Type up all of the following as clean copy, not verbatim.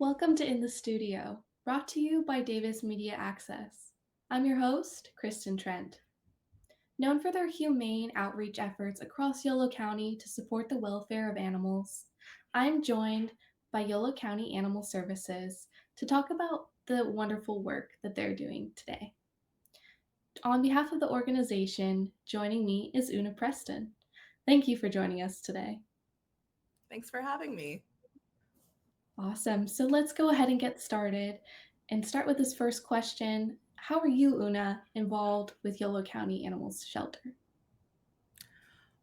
Welcome to In the Studio, brought to you by Davis Media Access. I'm your host, Kristen Trent. Known for their humane outreach efforts across Yolo County to support the welfare of animals, I'm joined by Yolo County Animal Services to talk about the wonderful work that they're doing today. On behalf of the organization, joining me is Una Preston. Thank you for joining us today. Thanks for having me. Awesome. So let's go ahead and get started and start with this first question. How are you, Una, involved with Yolo County Animals Shelter?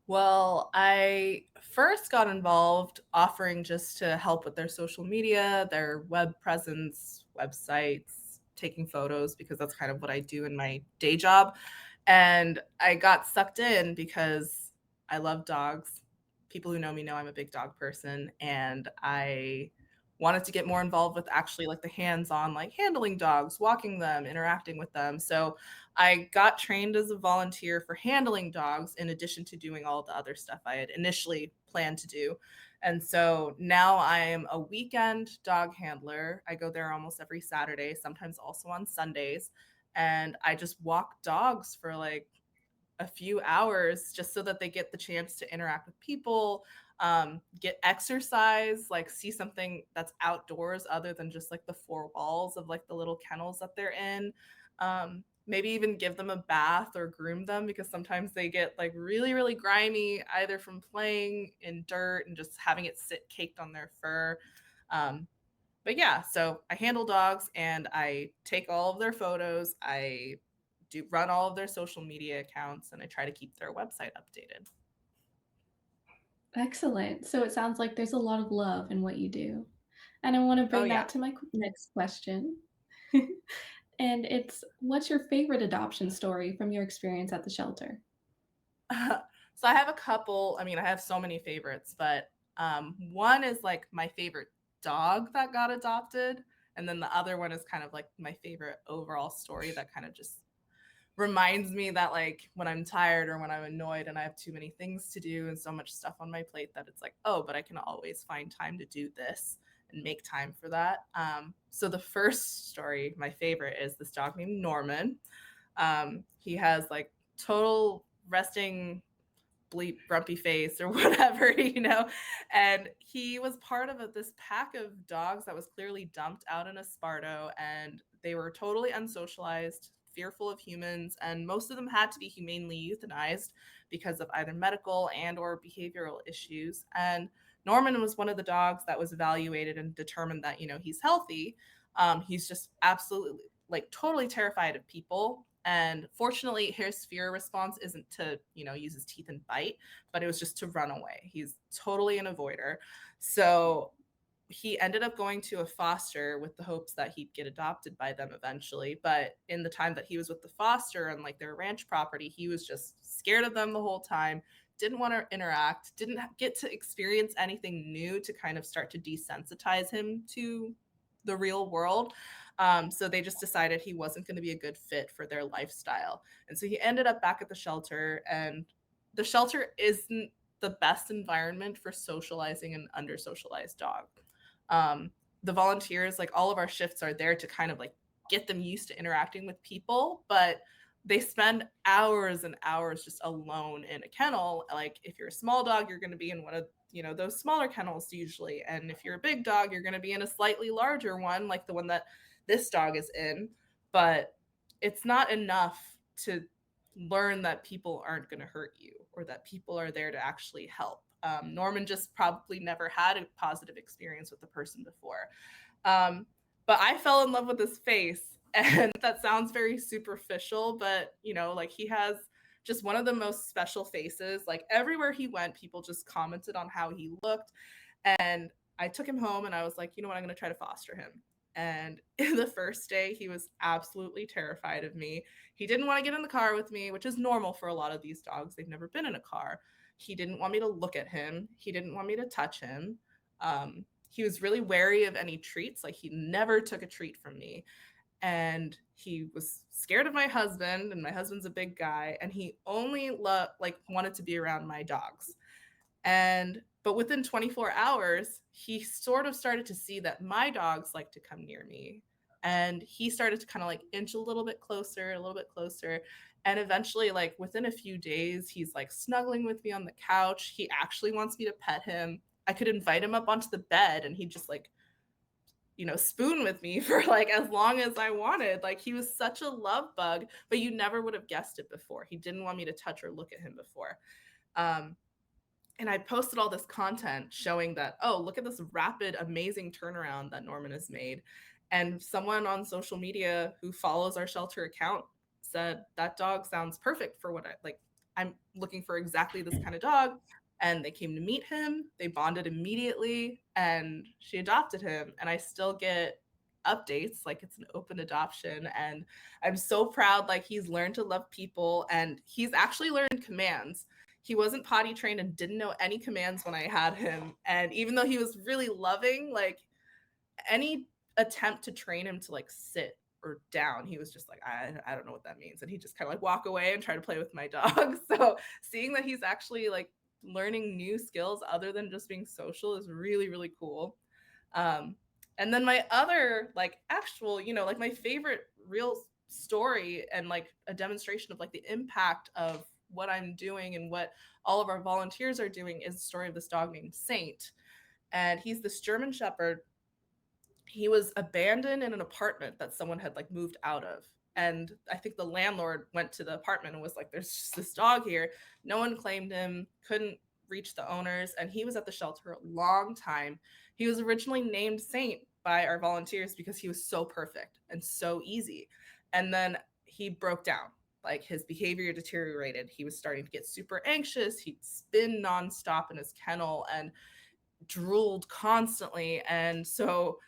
Well, I first got involved offering just to help with their social media, their web presence, websites, taking photos, because that's kind of what I do in my day job. And I got sucked in because I love dogs. People who know me know I'm a big dog person, and I wanted to get more involved with actually like the hands-on, like handling dogs, walking them, interacting with them. So I got trained as a volunteer for handling dogs in addition to doing all the other stuff I had initially planned to do. And so now I am a weekend dog handler. I go there almost every Saturday, sometimes also on Sundays. And I just walk dogs for like a few hours just so that they get the chance to interact with people, get exercise, like see something that's outdoors other than just like the four walls of like the little kennels that they're in. Maybe even give them a bath or groom them because sometimes they get like really, really grimy either from playing in dirt and just having it sit caked on their fur. Um, but yeah, so I handle dogs and I take all of their photos. I do run all of their social media accounts and I try to keep their website updated. Excellent. So it sounds like there's a lot of love in what you do. And I want to Oh bring yeah. that to my next question. And it's what's your favorite adoption story from your experience at the shelter? So I have a couple. I mean, I have so many favorites, but one is like my favorite dog that got adopted, and then the other one is kind of like my favorite overall story that kind of just reminds me that like when I'm tired or when I'm annoyed and I have too many things to do and so much stuff on my plate that it's like, oh, but I can always find time to do this and make time for that. So the first story, my favorite, is this dog named Norman. He has like total resting bleep grumpy face or whatever, and he was part of this pack of dogs that was clearly dumped out in Esparto, and they were totally unsocialized, fearful of humans, and most of them had to be humanely euthanized because of either medical and or behavioral issues. And Norman was one of the dogs that was evaluated and determined that he's healthy. He's just absolutely like totally terrified of people, and fortunately, his fear response isn't to, use his teeth and bite, but it was just to run away. He's totally an avoider. So he ended up going to a foster with the hopes that he'd get adopted by them eventually. But in the time that he was with the foster and like their ranch property, he was just scared of them the whole time, didn't want to interact, didn't get to experience anything new to kind of start to desensitize him to the real world. So they just decided he wasn't going to be a good fit for their lifestyle. And so he ended up back at the shelter, and the shelter isn't the best environment for socializing an under socialized dog. The volunteers, like all of our shifts, are there to kind of like get them used to interacting with people, but they spend hours and hours just alone in a kennel. Like if you're a small dog, you're going to be in one of those smaller kennels usually, and if you're a big dog, you're going to be in a slightly larger one like the one that this dog is in. But it's not enough to learn that people aren't going to hurt you or that people are there to actually help. Norman just probably never had a positive experience with the person before. But I fell in love with his face. And that sounds very superficial, but like he has just one of the most special faces. Like everywhere he went, people just commented on how he looked. And I took him home and I was like, you know what, I'm going to try to foster him. And in the first day, he was absolutely terrified of me. He didn't want to get in the car with me, which is normal for a lot of these dogs. They've never been in a car. He didn't want me to look at him. He didn't want me to touch him. He was really wary of any treats. Like he never took a treat from me. And he was scared of my husband, and my husband's a big guy, and he only like wanted to be around my dogs. And But within 24 hours, he sort of started to see that my dogs like to come near me. And he started to kind of like inch a little bit closer, a little bit closer. And eventually, like within a few days, he's like snuggling with me on the couch. He actually wants me to pet him. I could invite him up onto the bed and he'd just like, spoon with me for like as long as I wanted. Like he was such a love bug, but you never would have guessed it before. He didn't want me to touch or look at him before. Um, and I posted all this content showing that, oh, look at this rapid, amazing turnaround that Norman has made. And someone on social media who follows our shelter account said, that dog sounds perfect for what I like. I'm looking for exactly this kind of dog. And they came to meet him. They bonded immediately and she adopted him. And I still get updates like it's an open adoption. And I'm so proud. Like he's learned to love people and he's actually learned commands. He wasn't potty trained and didn't know any commands when I had him. And even though he was really loving, like any attempt to train him to like sit or down, he was just like, I don't know what that means. And he just kind of like walk away and try to play with my dog. So seeing that he's actually like learning new skills other than just being social is really, really cool. Um, and then my other like actual, like my favorite real story and like a demonstration of like the impact of what I'm doing and what all of our volunteers are doing is the story of this dog named Saint. And he's this German Shepherd. He was abandoned in an apartment that someone had like moved out of. And I think the landlord went to the apartment and was like, there's just this dog here. No one claimed him, couldn't reach the owners. And he was at the shelter a long time. He was originally named Saint by our volunteers because he was so perfect and so easy. And then he broke down. Like his behavior deteriorated. He was starting to get super anxious. He'd spin nonstop in his kennel and drooled constantly. And so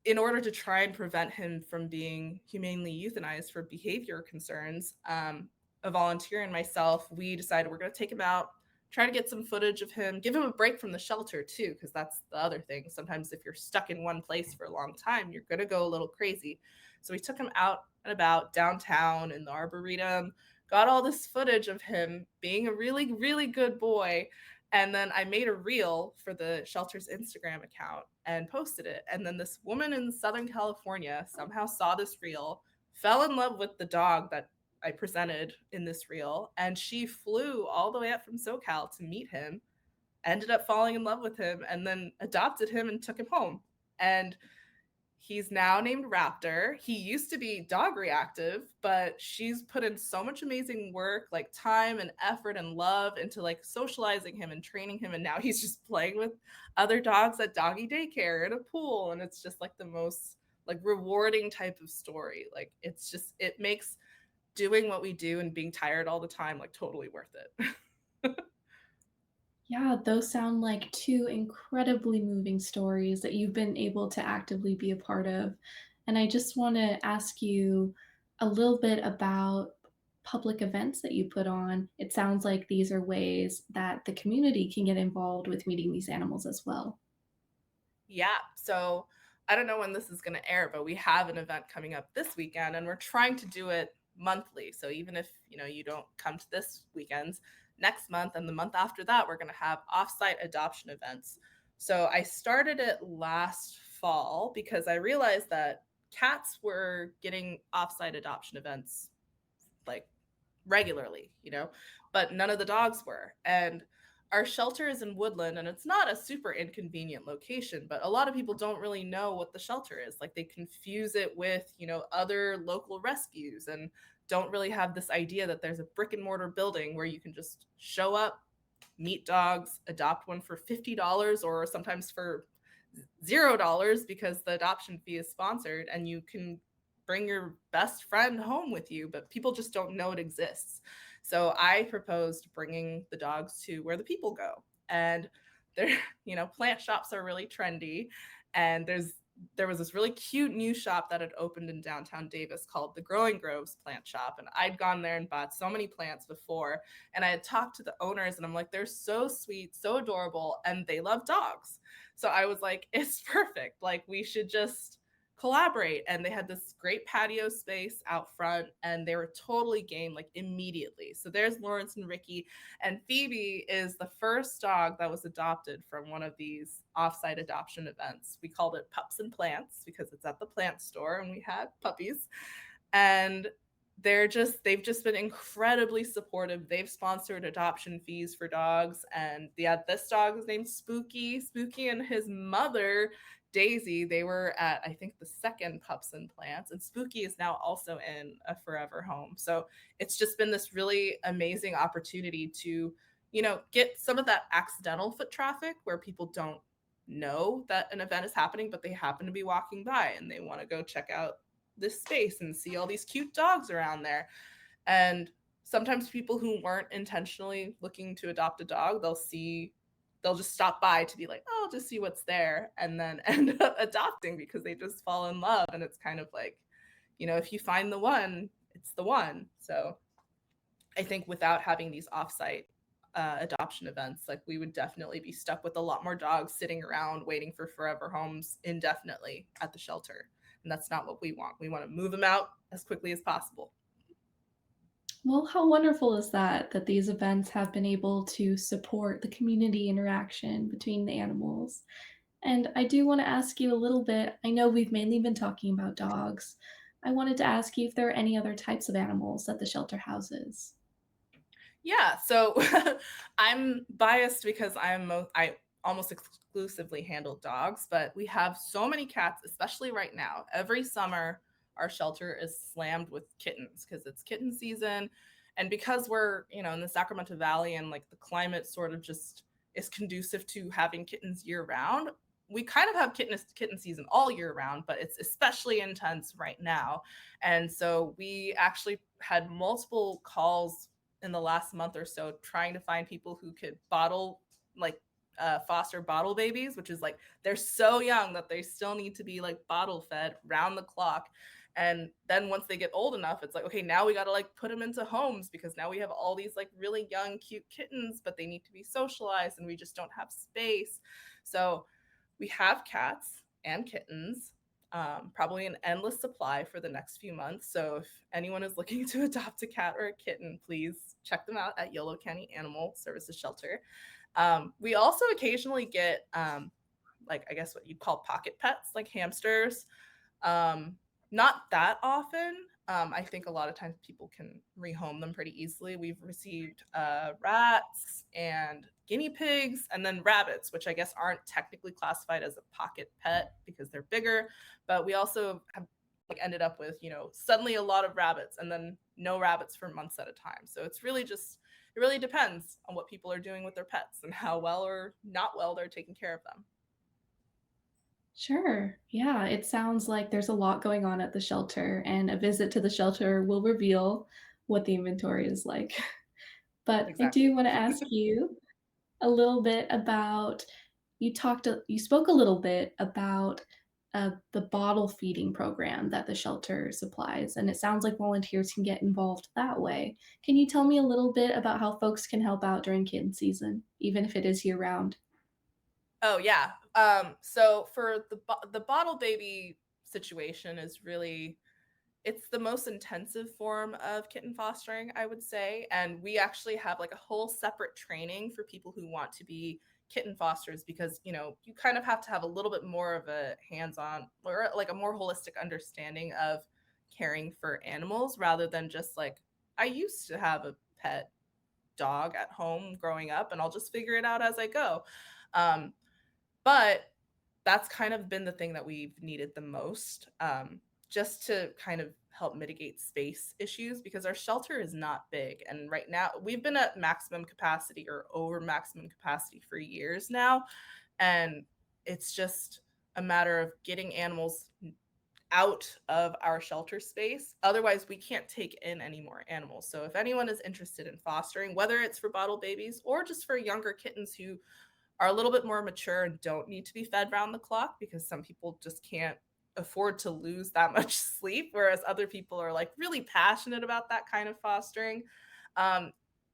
in order to try and prevent him from being humanely euthanized for behavior concerns, a volunteer and myself, we decided we're going to take him out, try to get some footage of him, give him a break from the shelter too, because that's the other thing. Sometimes if you're stuck in one place for a long time, you're going to go a little crazy. So we took him out and about downtown in the Arboretum, got all this footage of him being a really, really good boy. And then I made a reel for the shelter's Instagram account and posted it. And then this woman in Southern California somehow saw this reel, fell in love with the dog that I presented in this reel, and she flew all the way up from SoCal to meet him, ended up falling in love with him, and then adopted him and took him home. And he's now named Raptor. He used to be dog reactive, but she's put in so much amazing work, like time and effort and love into like socializing him and training him. And now he's just playing with other dogs at doggy daycare in a pool. And it's just like the most like rewarding type of story. Like it's just, it makes doing what we do and being tired all the time like totally worth it. Yeah, those sound like two incredibly moving stories that you've been able to actively be a part of. And I just want to ask you a little bit about public events that you put on. It sounds like these are ways that the community can get involved with meeting these animals as well. Yeah. So I don't know when this is going to air, but we have an event coming up this weekend and we're trying to do it monthly. So even if, you don't come to this weekend's next month and the month after that, we're going to have offsite adoption events. So I started it last fall because I realized that cats were getting offsite adoption events like regularly, but none of the dogs were. And our shelter is in Woodland and it's not a super inconvenient location, but a lot of people don't really know what the shelter is. Like they confuse it with, other local rescues and don't really have this idea that there's a brick and mortar building where you can just show up, meet dogs, adopt one for $50 or sometimes for $0 because the adoption fee is sponsored and you can bring your best friend home with you, but people just don't know it exists. So I proposed bringing the dogs to where the people go. And there, plant shops are really trendy. And there was this really cute new shop that had opened in downtown Davis called the Growing Groves Plant Shop. And I'd gone there and bought so many plants before. And I had talked to the owners and I'm like, they're so sweet, so adorable, and they love dogs. So I was like, it's perfect. Like we should just collaborate. And they had this great patio space out front, and they were totally game like immediately. So there's Lawrence and Ricky, and Phoebe is the first dog that was adopted from one of these offsite adoption events. We called it Pups and Plants because it's at the plant store and we had puppies. And they've just been incredibly supportive. They've sponsored adoption fees for dogs, and yeah, this dog is named Spooky. Spooky and his mother Daisy, they were at, I think, the second Pups and Plants, and Spooky is now also in a forever home. So it's just been this really amazing opportunity to, get some of that accidental foot traffic where people don't know that an event is happening, but they happen to be walking by and they want to go check out this space and see all these cute dogs around there. And sometimes people who weren't intentionally looking to adopt a dog, they'll just stop by to be like, oh, I'll just see what's there, and then end up adopting because they just fall in love. And it's kind of like, if you find the one, it's the one. So I think without having these offsite adoption events, like we would definitely be stuck with a lot more dogs sitting around waiting for forever homes indefinitely at the shelter. And that's not what we want. We want to move them out as quickly as possible. Well, how wonderful is that that these events have been able to support the community interaction between the animals? And I do want to ask you a little bit. I know we've mainly been talking about dogs. I wanted to ask you if there are any other types of animals that the shelter houses. Yeah, so I'm biased because I almost exclusively handle dogs, but we have so many cats, especially right now. Every summer, our shelter is slammed with kittens because it's kitten season, and because we're in the Sacramento Valley and like the climate sort of just is conducive to having kittens year round. We kind of have kitten season all year round, but it's especially intense right now. And so we actually had multiple calls in the last month or so trying to find people who could bottle like foster bottle babies, which is like they're so young that they still need to be like bottle fed round the clock. And then once they get old enough, it's like, okay, now we got to like put them into homes because now we have all these like really young, cute kittens, but they need to be socialized and we just don't have space. So we have cats and kittens, probably an endless supply for the next few months. So if anyone is looking to adopt a cat or a kitten, please check them out at Yolo County Animal Services Shelter. We also occasionally get, like, I guess what you'd call pocket pets, like hamsters. Um, Not that often. I think a lot of times people can rehome them pretty easily. We've received rats and guinea pigs, and then rabbits, which I guess aren't technically classified as a pocket pet because they're bigger. But we also have like ended up with suddenly a lot of rabbits and then no rabbits for months at a time. So it really depends on what people are doing with their pets and how well or not well they're taking care of them. Sure. Yeah, it sounds like there's a lot going on at the shelter, and a visit to the shelter will reveal what the inventory is like. But I Exactly. do want to ask you a little bit about you spoke a little bit about the bottle feeding program that the shelter supplies, and it sounds like volunteers can get involved that way. Can you tell me a little bit about how folks can help out during kitten season, even if it is year round? Oh yeah. So for the bottle baby situation is really, it's the most intensive form of kitten fostering, I would say. And we actually have like a whole separate training for people who want to be kitten fosters because, you kind of have to have a little bit more of a hands-on or like a more holistic understanding of caring for animals rather than just like, I used to have a pet dog at home growing up and I'll just figure it out as I go. Um, but that's kind of been the thing that we've needed the most, just to kind of help mitigate space issues because our shelter is not big. And right now, we've been at maximum capacity or over maximum capacity for years now. And it's just a matter of getting animals out of our shelter space. Otherwise, we can't take in any more animals. So if anyone is interested in fostering, whether it's for bottle babies or just for younger kittens who are a little bit more mature and don't need to be fed round the clock because some people just can't afford to lose that much sleep, whereas other people are like really passionate about that kind of fostering. Um,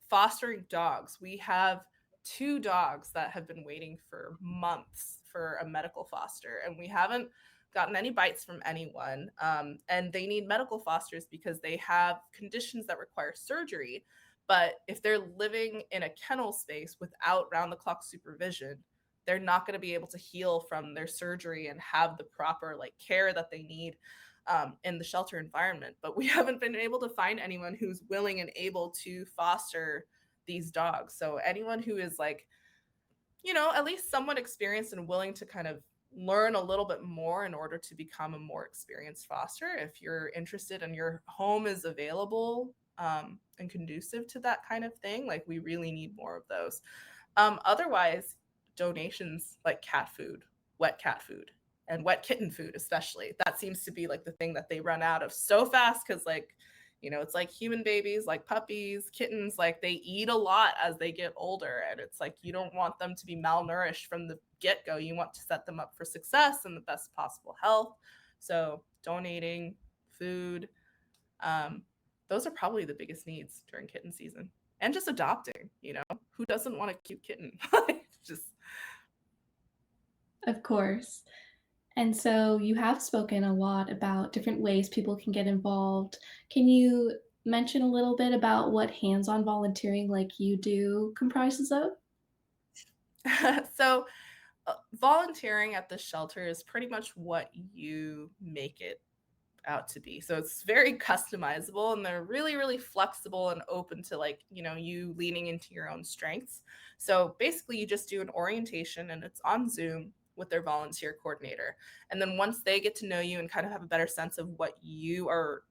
Fostering dogs, we have two dogs that have been waiting for months for a medical foster, and we haven't gotten any bites from anyone, and they need medical fosters because they have conditions that require surgery. But if they're living in a kennel space without round the clock supervision, they're not going to be able to heal from their surgery and have the proper like care that they need in the shelter environment. But we haven't been able to find anyone who's willing and able to foster these dogs. So anyone who is like, at least somewhat experienced and willing to kind of learn a little bit more in order to become a more experienced foster, if you're interested and your home is available and conducive to that kind of thing, like we really need more of those. Otherwise, donations like cat food, wet cat food, and wet kitten food, especially. That seems to be like the thing that they run out of so fast because, like, it's like human babies, like puppies, kittens, like they eat a lot as they get older. And it's like you don't want them to be malnourished from the get go. You want to set them up for success and the best possible health. So, donating food, those are probably the biggest needs during kitten season. And just adopting, who doesn't want a cute kitten? Just Of course. And so you have spoken a lot about different ways people can get involved. Can you mention a little bit about what hands on volunteering like you do comprises of? so volunteering at the shelter is pretty much what you make it out to be. So it's very customizable and they're really, really flexible and open to like, you leaning into your own strengths. So basically you just do an orientation and it's on Zoom with their volunteer coordinator. And then once they get to know you and kind of have a better sense of what you are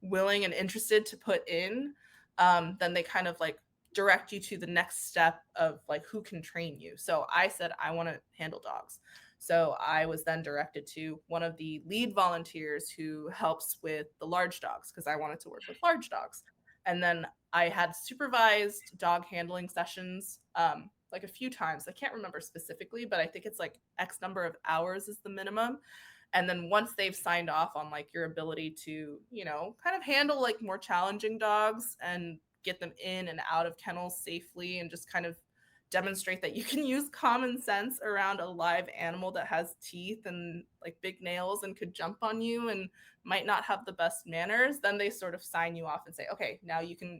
willing and interested to put in, then they kind of like direct you to the next step of like who can train you. So I said, I want to handle dogs. So I was then directed to one of the lead volunteers who helps with the large dogs because I wanted to work with large dogs. And then I had supervised dog handling sessions like a few times. I can't remember specifically, but I think it's like X number of hours is the minimum. And then once they've signed off on like your ability to, kind of handle like more challenging dogs and get them in and out of kennels safely and just kind of demonstrate that you can use common sense around a live animal that has teeth and like big nails and could jump on you and might not have the best manners, then they sort of sign you off and say, okay, now you can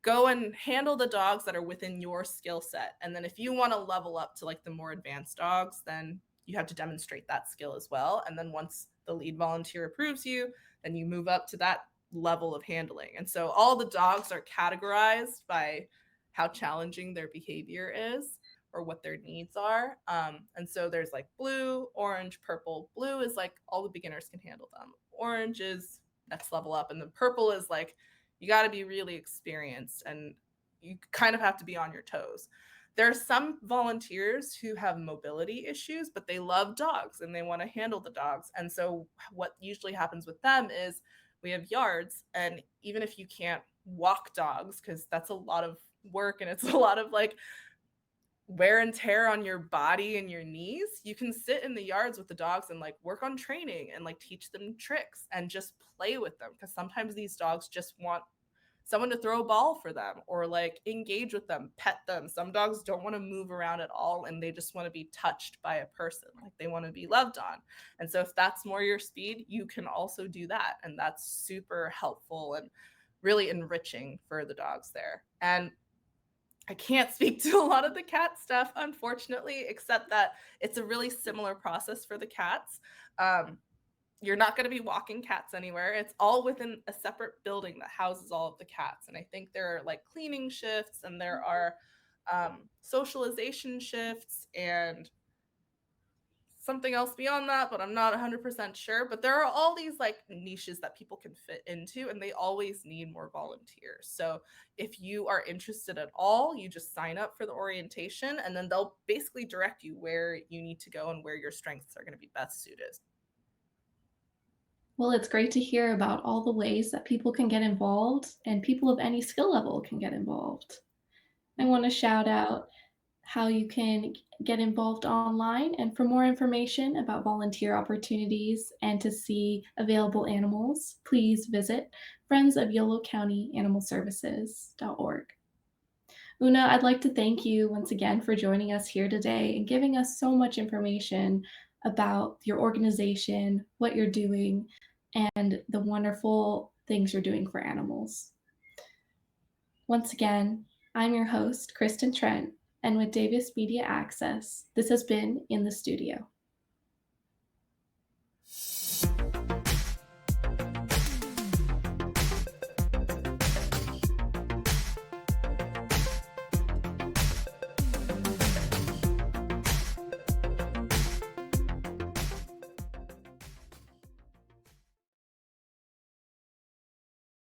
go and handle the dogs that are within your skill set. And then if you want to level up to like the more advanced dogs, then you have to demonstrate that skill as well. And then once the lead volunteer approves you, then you move up to that level of handling. And so all the dogs are categorized by how challenging their behavior is or what their needs are. And so there's like blue, orange, purple. Blue is like all the beginners can handle them. Orange is next level up. And then purple is like you got to be really experienced and you kind of have to be on your toes. There are some volunteers who have mobility issues, but they love dogs and they want to handle the dogs. And so what usually happens with them is we have yards, and even if you can't walk dogs, because that's a lot of work and it's a lot of like wear and tear on your body and your knees, you can sit in the yards with the dogs and like work on training and like teach them tricks and just play with them, because sometimes these dogs just want someone to throw a ball for them or like engage with them, pet them. Some dogs don't want to move around at all and they just want to be touched by a person, like they want to be loved on. And so if that's more your speed, you can also do that, and that's super helpful and really enriching for the dogs there. And I can't speak to a lot of the cat stuff, unfortunately, except that it's a really similar process for the cats. You're not going to be walking cats anywhere. It's all within a separate building that houses all of the cats. And I think there are like cleaning shifts and there are socialization shifts and something else beyond that, but I'm not 100% sure. But there are all these like niches that people can fit into, and they always need more volunteers. So if you are interested at all, you just sign up for the orientation and then they'll basically direct you where you need to go and where your strengths are going to be best suited. Well, it's great to hear about all the ways that people can get involved and people of any skill level can get involved. I want to shout out how you can get involved online. And for more information about volunteer opportunities and to see available animals, please visit friendsofyolocountyanimalservices.org. Una, I'd like to thank you once again for joining us here today and giving us so much information about your organization, what you're doing, and the wonderful things you're doing for animals. Once again, I'm your host, Kristen Trent, and with Davis Media Access, this has been In the Studio.